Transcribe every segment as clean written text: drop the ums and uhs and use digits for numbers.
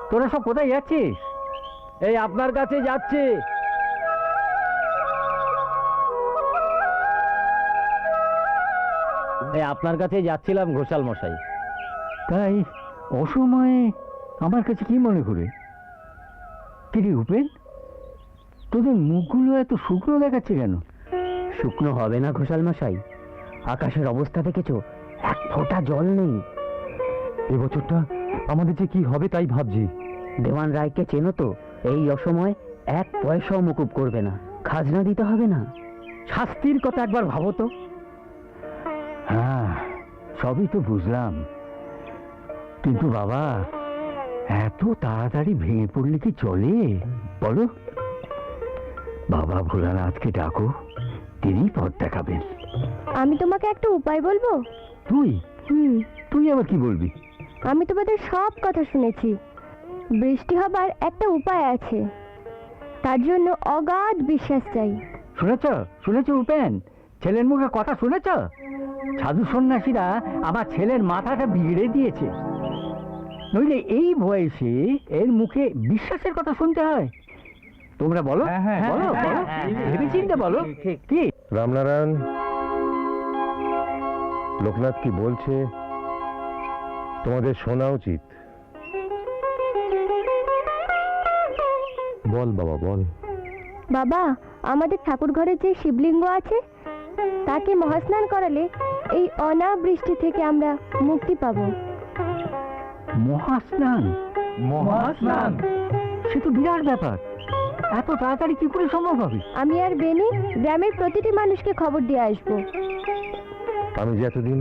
তোরা সব কোথায় যাচ্ছিস? এই আপনার কাছে যাচ্ছি। এই আপনার কাছে যাচ্ছিলাম ঘোষাল মশাই। তাই অসময়ে আমার কাছে কি মনে করে? কিরে উপেন, তোদের মুখগুলো এত শুকনো দেখাচ্ছে কেন? শুকনো হবে না ঘোষাল মশাই, আকাশের অবস্থা দেখেছো? এক ফোঁটা জল নেই। এবছরটা আমাদের যে কি হবে তাই ভাবছি। দেওয়ান রায়কে চেনো তো? এই অসময় এক পয়সাও মুকুব করবে না, খাজনা দিতে হবে না। শাস্তির কথা একবার ভাবো তো। হ্যাঁ, সবই তো বুঝলাম, কিন্তু বাবা এত তাড়াতাড়ি ভেঙে পড়লে কি চলে বলো? বাবা ভোলানাথকে ডাকো, তিনি পথ দেখাবেন। আমি তোমাকে একটা উপায় বলবো। তুই? তুই আবার কি বলবি? আমি তোমাদের সব কথা শুনেছি। বৃষ্টি হবার একটা উপায় আছে, তার জন্য অগাধ বিশ্বাস চাই। শুনেছ উপেন? ছেলের মুখে কথা শুনেছ? সাধু সন্ন্যাসীরা আমার ছেলের মাথাটা বিগড়ে দিয়েছে, নইলে এই বয়সে এর মুখে বিশ্বাসের কথা শুনতে হয়? তোমরা বলো, বলো বলো, ভেবে চিন্তে বলো। কি রামনারায়ণ, লোকনাথ কি বলছে তোমাদের শোনা উচিত। বল বাবা, বল। বাবা, আমাদের ঠাকুর ঘরের যে শিবলিঙ্গ আছে তাকে মহাস্নান করালে এই অনাবৃষ্টি থেকে আমরা মুক্তি পাবো। মহাস্নান? মহাস্নান সে তো বিরাট ব্যাপার, এত তাড়াতাড়ি কি করে সম্ভব হবে? আমি আর বেনি গ্রামের প্রতিটি মানুষকে খবর দিয়ে আসবো। আমি যে এতদিন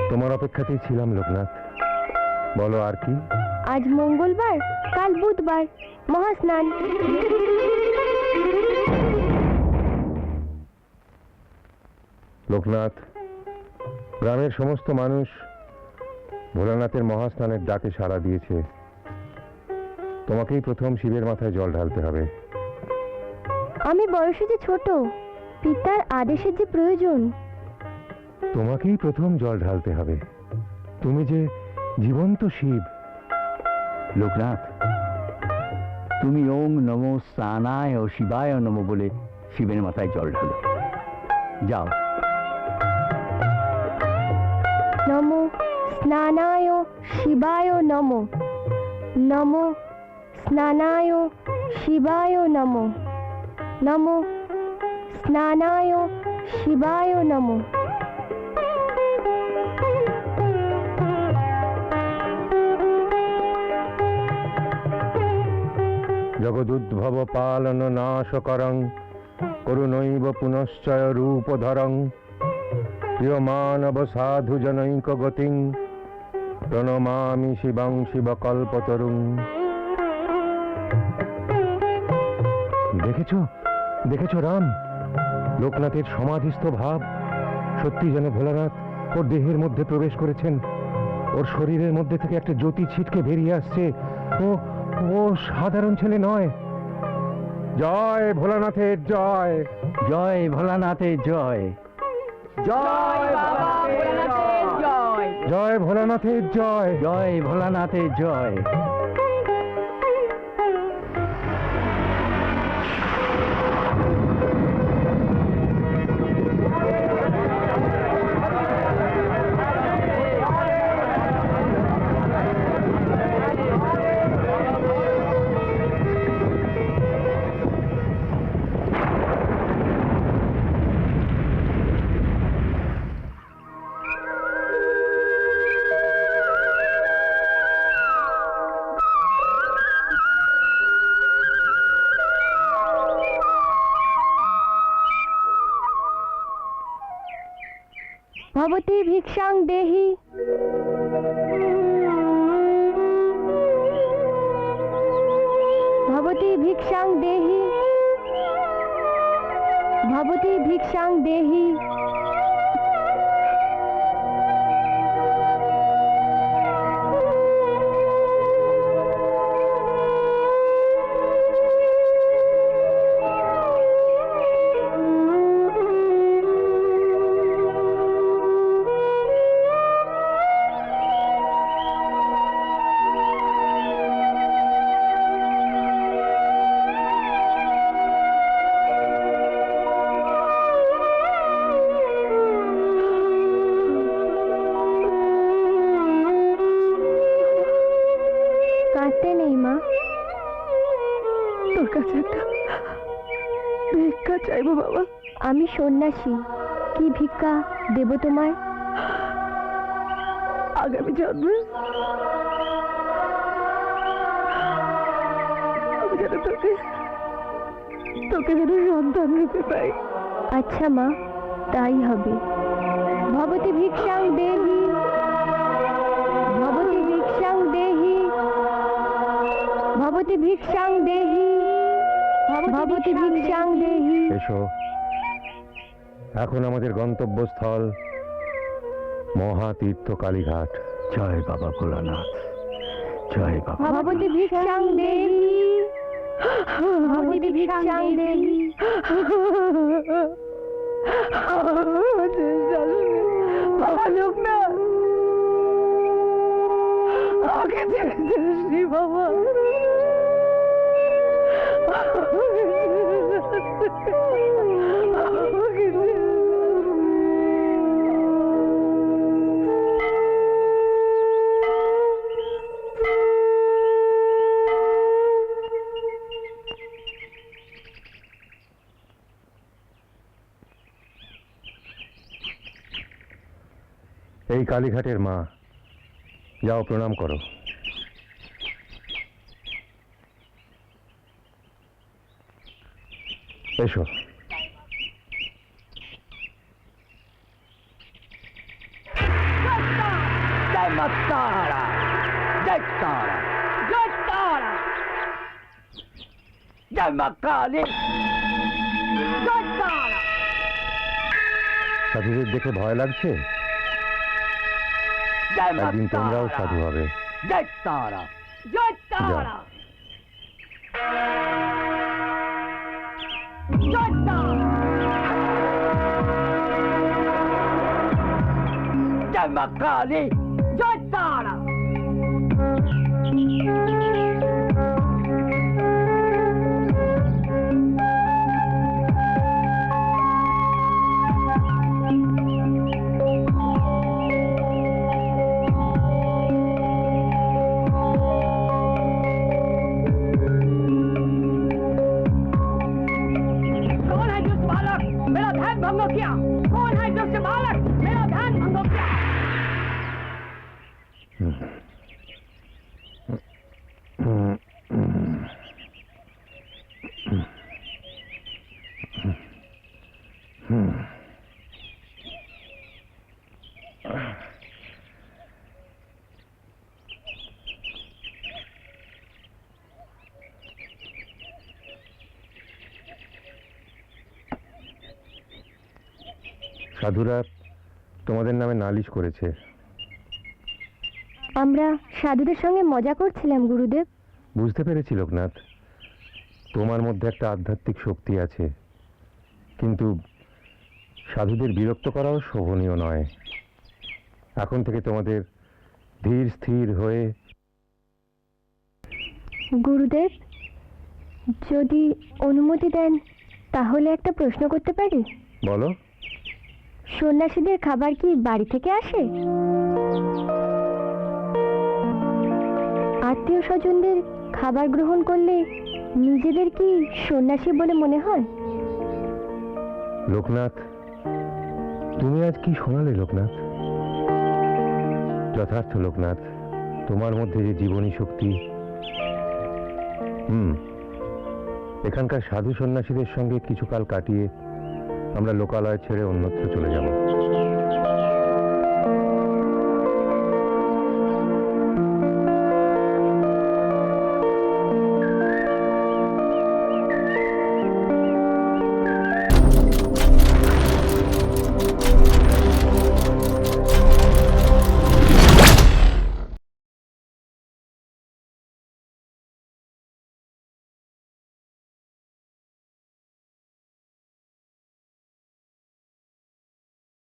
তোমার অপেক্ষাতেই ছিলাম লোকনাথ, বলো আর কি? আজ মঙ্গলবার, কাল বুধবার, মহাস্নান। লোকনাথ, গ্রামের সমস্ত মানুষ ভোলানাথের মহাস্নানের ডাকে সাড়া দিয়েছে। তোমাকেই প্রথম শিবের মাথায় জল ঢালতে হবে। আমি বয়সে যে ছোট, পিতার আদেশের যে প্রয়োজন। তোমাকেই প্রথম জল ঢালতে হবে, তুমি যে জীবন্ত শিব। লোকনাথ, তুমি ওং নমো স্নানায় ও শিবায় নমো বলে শিবের মাথায় জল ঢালো। যাও। নমো স্নানায় শিবায় নমো, নমো স্নানায় শিবায় নমো, নমো স্নানায় শিবায় নমো। জগদুদ্ভব পালন নাশকরং করুণৈব পুনশ্চয় রূপধরং প্রিয় মানব সাধু জনৈক গতিং প্রণমামি শিবং শিবকল্পতরুং। দেখেছো দেখেছো রাম, লোকনাথের সমাধিস্থ ভাব সত্যি যেন ভোলানাথ ওর দেহের মধ্যে প্রবেশ করেছেন। ওর শরীরের মধ্যে থেকে একটা জ্যোতি ছিটকে বেরিয়ে আসছে। ও ও সাধারণ ছেলে নয়। জয় ভোলানাথের জয়, জয় ভোলানাথের জয়, জয় বাবা ভোলানাথের জয়, জয় ভোলানাথের জয়, জয় ভোলানাথের জয়। ভবতি ভিক্ষাং দেহি, ভবতি ভিক্ষাং দেহি, ভবতি ভিক্ষাং দেহি। ভিক্ষা চাইবো বাবা? আমি সন্ন্যাসী, কি ভিক্ষা দেব তোমায়? আগামী জন্মে আমি যেন তোকে যেন সন্তান রূপে পাই। আচ্ছা মা, তাই হবে। ভবতি ভিক্ষাং দেহি, ভবতি ভিক্ষাং দেহি, ভবতি ভিক্ষাং দেহি, ভবতি ভিক্ষাং দেহি। এসো, এখন আমাদের গন্তব্যস্থল মহাতীর্থ কালীঘাট। জয় বাবা ভোলানাথ, জয় বাবা। ভবতি ভিক্ষাং দেহি, ভবতি ভিক্ষাং দেহি। বাবা লোকনাথ, আমাকে ছেড়ে যাসনি বাবা। আমাকে ছেড়ে এই কালীঘাটের মা, যাও প্রণাম করো। এসো। জয় মা তারা, জয় তারা, জয় তারা, জয় মা কালী, জয় তারা। সাধুদের দেখে ভয় লাগছে? জয় মা একদিন তোমরাও তারা, সাধু হবে। জয় তারা, জয় তারা, জয় তারা, জয় মা কালী, জয় তারা। कौन है दुष्ट बालक? मेरा ध्यान भंग किया। कौन है दुष्ट बालक? मेरा ध्यान भंग किया। সাধুরা তোমাদের নামে নালিশ করেছে। আমরা সাধুদের সঙ্গে মজা করছিলাম গুরুদেব। বুঝতে পেরেছি লোকনাথ, তোমার মধ্যে একটা আধ্যাত্মিক শক্তি আছে, কিন্তু সাধুদের বিরক্ত করাও শোভনীয় নয়। এখন থেকে তোমাদের ধীর স্থির হয়ে। গুরুদেব, যদি অনুমতি দেন তাহলে একটা প্রশ্ন করতে পারি? বলো। সন্ন্যাসীদের খাবার কি বাড়ি থেকে আসে? আত্মীয় স্বজনদের খাবার গ্রহণ করলে নিজেদের কি সন্ন্যাসী বলে মনে হয়? লোকনাথ, তুমি আজ কি শোনালে লোকনাথ? যথার্থ লোকনাথ, তোমার মধ্যে যে জীবনী শক্তি। এখানকার সাধু সন্ন্যাসীদের সঙ্গে কিছুকাল কাটিয়ে আমরা লোকালয় ছেড়ে অন্যত্র চলে যাব।